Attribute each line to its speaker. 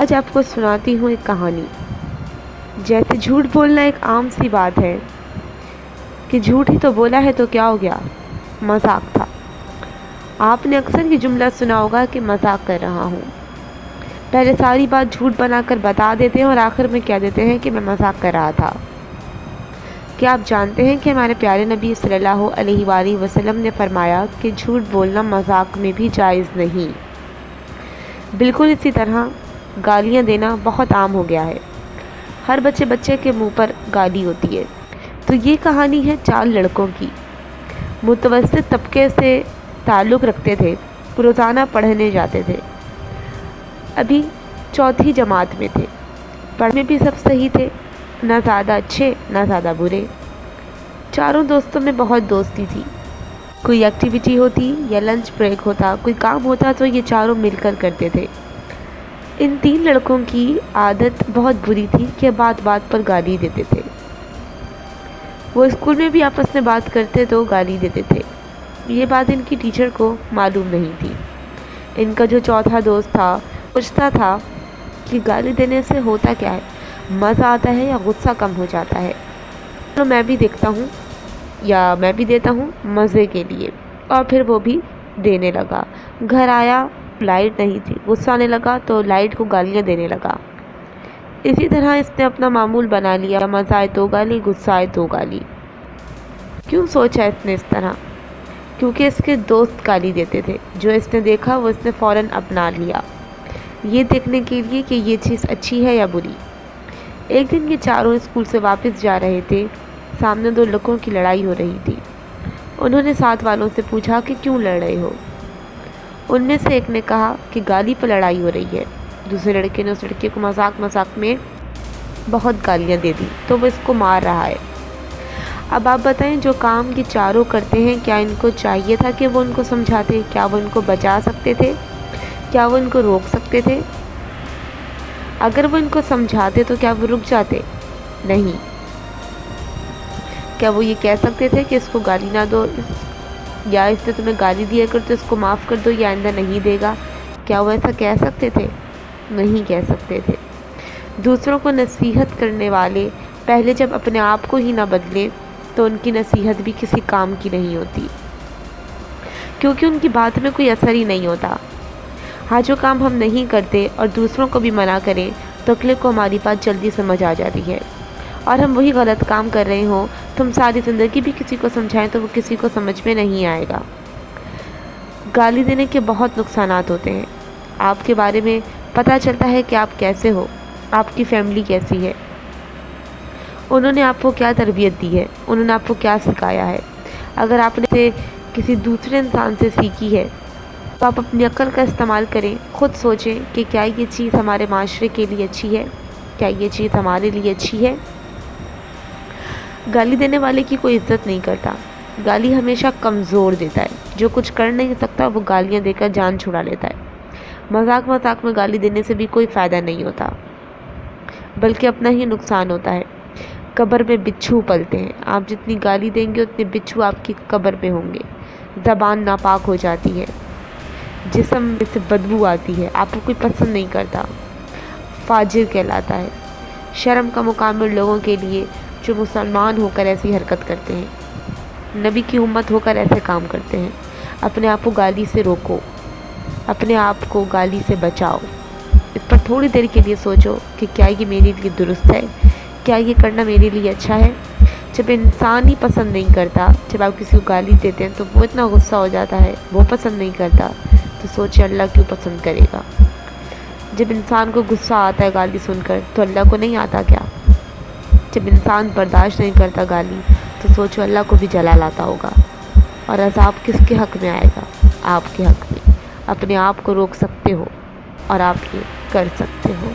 Speaker 1: آج آپ کو سناتی ہوں ایک کہانی۔ جیسے جھوٹ بولنا ایک عام سی بات ہے کہ جھوٹ ہی تو بولا ہے تو کیا ہو گیا، مذاق تھا۔ آپ نے اکثر یہ جملہ سنا ہوگا کہ مذاق کر رہا ہوں۔ پہلے ساری بات جھوٹ بنا کر بتا دیتے ہیں اور آخر میں کہہ دیتے ہیں کہ میں مذاق کر رہا تھا۔ کیا آپ جانتے ہیں کہ ہمارے پیارے نبی صلی اللہ علیہ وآلہ وسلم نے فرمایا کہ جھوٹ بولنا مذاق میں بھی جائز نہیں۔ بالکل اسی طرح گالیاں دینا بہت عام ہو گیا ہے۔ ہر بچے کے منہ پر گالی ہوتی ہے۔ تو یہ کہانی ہے 4 لڑکوں کی۔ متوسط طبقے سے تعلق رکھتے تھے، روزانہ پڑھنے جاتے تھے، ابھی 4تھی جماعت میں تھے، پڑھنے بھی سب صحیح تھے، نہ زیادہ اچھے نہ زیادہ برے۔ چاروں دوستوں میں بہت دوستی تھی۔ کوئی ایکٹیویٹی ہوتی یا لنچ بریک ہوتا، کوئی کام ہوتا تو یہ چاروں مل کر کرتے تھے۔ ان 3 لڑکوں کی عادت بہت بری تھی کہ بات بات پر گالی دیتے تھے۔ وہ اسکول میں بھی آپس میں بات کرتے تو گالی دیتے تھے۔ یہ بات ان کی ٹیچر کو معلوم نہیں تھی۔ ان کا جو 4تھا دوست تھا پوچھتا تھا کہ گالی دینے سے ہوتا کیا ہے، مزہ آتا ہے یا غصہ کم ہو جاتا ہے؟ تو میں بھی دیکھتا ہوں یا میں بھی دیتا ہوں مزے کے لیے۔ اور پھر وہ بھی دینے لگا۔ گھر آیا، لائٹ نہیں تھی، غصہ آنے لگا تو لائٹ کو گالیاں دینے لگا۔ اسی طرح اس نے اپنا معمول بنا لیا، مزہ آئے تو گالی، غصہ آئے تو گالی۔ کیوں سوچا اس نے اس طرح؟ کیونکہ اس کے دوست گالی دیتے تھے، جو اس نے دیکھا وہ اس نے فوراً اپنا لیا، یہ دیکھنے کے لیے کہ یہ چیز اچھی ہے یا بری۔ ایک دن یہ چاروں اسکول سے واپس جا رہے تھے، سامنے 2 لڑکوں کی لڑائی ہو رہی تھی۔ انہوں نے ساتھ والوں سے پوچھا کہ کیوں لڑ رہے ہو؟ ان میں سے ایک نے کہا کہ گالی پر لڑائی ہو رہی ہے۔ دوسرے لڑکے نے اس لڑکے کو مذاق میں بہت گالیاں دے دی تو وہ اس کو مار رہا ہے۔ اب آپ بتائیں، جو کام یہ چاروں کرتے ہیں، کیا ان کو چاہیے تھا کہ وہ ان کو سمجھاتے؟ کیا وہ ان کو بچا سکتے تھے؟ کیا وہ ان کو روک سکتے تھے؟ اگر وہ ان کو سمجھاتے تو کیا وہ رک جاتے؟ نہیں۔ کیا وہ یہ کہہ سکتے تھے کہ اس کو گالی نہ دو، یا اس نے تمہیں گالی دیا کر تو اس کو معاف کر دو یا آئندہ نہیں دے گا؟ کیا وہ ایسا کہہ سکتے تھے؟ نہیں کہہ سکتے تھے۔ دوسروں کو نصیحت کرنے والے پہلے جب اپنے آپ کو ہی نہ بدلیں تو ان کی نصیحت بھی کسی کام کی نہیں ہوتی، کیونکہ ان کی بات میں کوئی اثر ہی نہیں ہوتا۔ ہاں، جو کام ہم نہیں کرتے اور دوسروں کو بھی منع کریں تو اگلے کو ہماری بات جلدی سمجھ آ جاتی ہے، اور ہم وہی غلط کام کر رہے ہوں تو ہم ساری زندگی بھی کسی کو سمجھائیں تو وہ کسی کو سمجھ میں نہیں آئے گا۔ گالی دینے کے بہت نقصانات ہوتے ہیں۔ آپ کے بارے میں پتہ چلتا ہے کہ آپ کیسے ہو، آپ کی فیملی کیسی ہے، انہوں نے آپ کو کیا تربیت دی ہے، انہوں نے آپ کو کیا سکھایا ہے۔ اگر آپ نے کسی دوسرے انسان سے سیکھی ہے تو آپ اپنی عقل کا استعمال کریں، خود سوچیں کہ کیا یہ چیز ہمارے معاشرے کے لیے اچھی ہے، کیا یہ چیز ہمارے لیے اچھی ہے۔ گالی دینے والے کی کوئی عزت نہیں کرتا۔ گالی ہمیشہ کمزور دیتا ہے۔ جو کچھ کر نہیں سکتا وہ گالیاں دے کر جان چھڑا لیتا ہے۔ مذاق میں گالی دینے سے بھی کوئی فائدہ نہیں ہوتا، بلکہ اپنا ہی نقصان ہوتا ہے۔ قبر میں بچھو پلتے ہیں، آپ جتنی گالی دیں گے اتنے بچھو آپ کی قبر پہ ہوں گے۔ زبان ناپاک ہو جاتی ہے، جسم میں سے بدبو آتی ہے، آپ کو کوئی پسند نہیں کرتا، فاجر کہلاتا ہے۔ شرم کا مقام ان لوگوں کے لیے جو مسلمان ہو کر ایسی حرکت کرتے ہیں، نبی کی امت ہو کر ایسے کام کرتے ہیں۔ اپنے آپ کو گالی سے روکو، اپنے آپ کو گالی سے بچاؤ۔ اس پر تھوڑی دیر کے لیے سوچو کہ کیا یہ میرے لیے درست ہے، کیا یہ کرنا میرے لیے اچھا ہے۔ جب انسان ہی پسند نہیں کرتا، جب آپ کسی کو گالی دیتے ہیں تو وہ اتنا غصہ ہو جاتا ہے، وہ پسند نہیں کرتا، تو سوچے اللہ کیوں پسند کرے گا۔ جب انسان کو غصہ آتا ہے گالی سن کر تو اللہ کو نہیں آتا کیا؟ جب انسان برداشت نہیں کرتا گالی تو سوچو اللہ کو بھی جلال آتا ہوگا۔ اور عذاب کس کے حق میں آئے گا؟ آپ کے حق میں۔ اپنے آپ کو روک سکتے ہو اور آپ یہ کر سکتے ہو۔